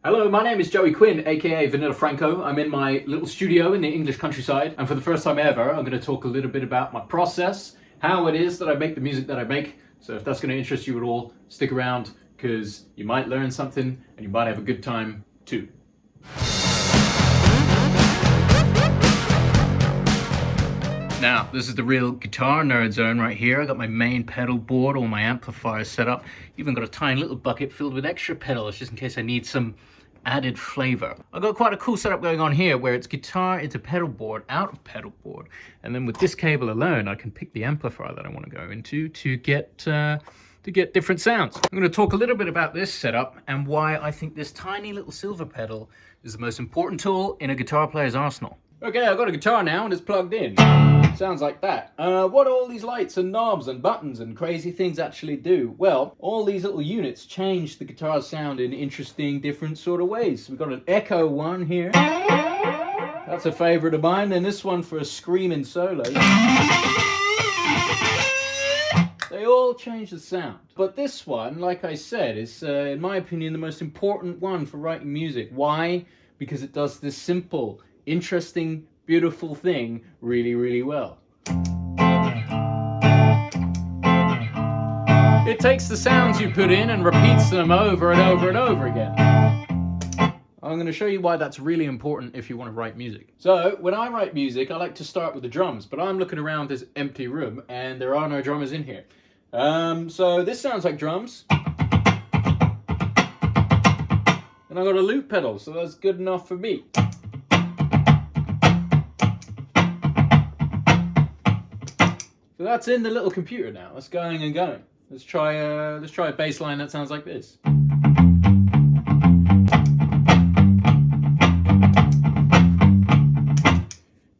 Hello, my name is Joey Quinn, aka Vanilla Franco. I'm in my little studio in the English countryside, and for the first time ever, I'm going to talk a little bit about my process, how it is that I make the music that I make. So if that's going to interest you at all, stick around, because you might learn something, and you might have a good time too. Now, this is the real guitar nerd zone right here. I got my main pedal board, all my amplifiers set up. Even got a tiny little bucket filled with extra pedals, just in case I need some added flavor. I've got quite a cool setup going on here where it's guitar into pedal board, out of pedal board. And then with this cable alone, I can pick the amplifier that I want to go into to get different sounds. I'm going to talk a little bit about this setup and why I think this tiny little silver pedal is the most important tool in a guitar player's arsenal. Okay, I've got a guitar now and it's plugged in. Sounds like that. What do all these lights and knobs and buttons and crazy things actually do? Well, all these little units change the guitar's sound in interesting, different sort of ways. We've got an echo one here. That's a favorite of mine. Then this one for a screaming solo. They all change the sound. But this one, like I said, is, in my opinion, the most important one for writing music. Why? Because it does this simple, interesting, beautiful thing really, really well. It takes the sounds you put in and repeats them over and over and over again. I'm going to show you why that's really important if you want to write music. So, when I write music, I like to start with the drums, but I'm looking around this empty room and there are no drummers in here. So this sounds like drums. And I've got a loop pedal, so that's good enough for me. So that's in the little computer now. It's going and going. Let's try a bass line that sounds like this.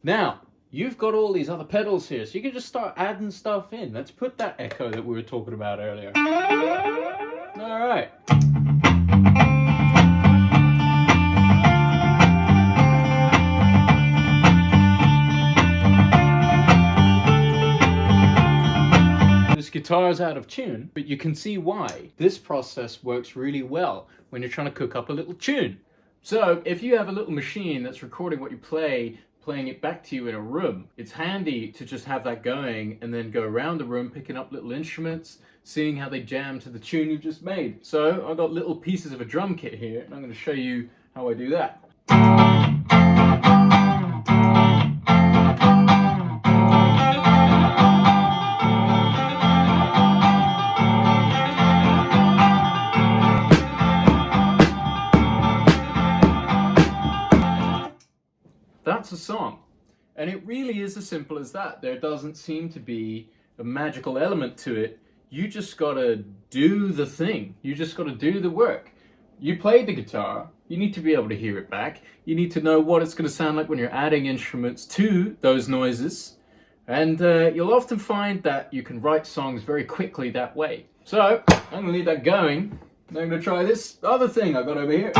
Now, you've got all these other pedals here, so you can just start adding stuff in. Let's put that echo that we were talking about earlier. All right. Guitar's out of tune, but you can see why. This process works really well when you're trying to cook up a little tune. So if you have a little machine that's recording what you play, playing it back to you in a room, it's handy to just have that going and then go around the room picking up little instruments, seeing how they jam to the tune you've just made. So I've got little pieces of a drum kit here, and I'm going to show you how I do that. That's a song. And it really is as simple as that. There doesn't seem to be a magical element to it. You just gotta do the thing. You just gotta do the work. You played the guitar, you need to be able to hear it back. You need to know what it's gonna sound like when you're adding instruments to those noises. And you'll often find that you can write songs very quickly that way. So, I'm gonna leave that going. And I'm gonna try this other thing I've got over here.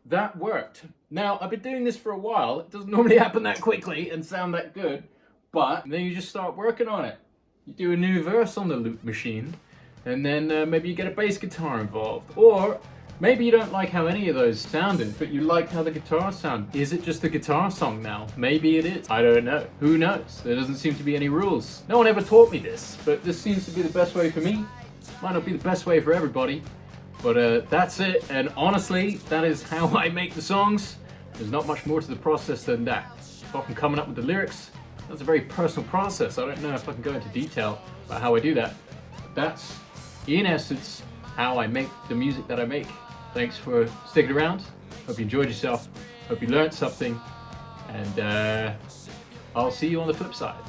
That worked. Now, I've been doing this for a while. It doesn't normally happen that quickly and sound that good, but then you just start working on it. You do a new verse on the loop machine, and then maybe you get a bass guitar involved. Or maybe you don't like how any of those sounded, but you like how the guitar sounded. Is it just a guitar song now? Maybe it is. I don't know. Who knows? There doesn't seem to be any rules. No one ever taught me this, but this seems to be the best way for me. Might not be the best way for everybody. But that's it, and honestly, that is how I make the songs. There's not much more to the process than that. Apart from coming up with the lyrics, that's a very personal process. I don't know if I can go into detail about how I do that. But that's, in essence, how I make the music that I make. Thanks for sticking around. Hope you enjoyed yourself. Hope you learned something. And I'll see you on the flip side.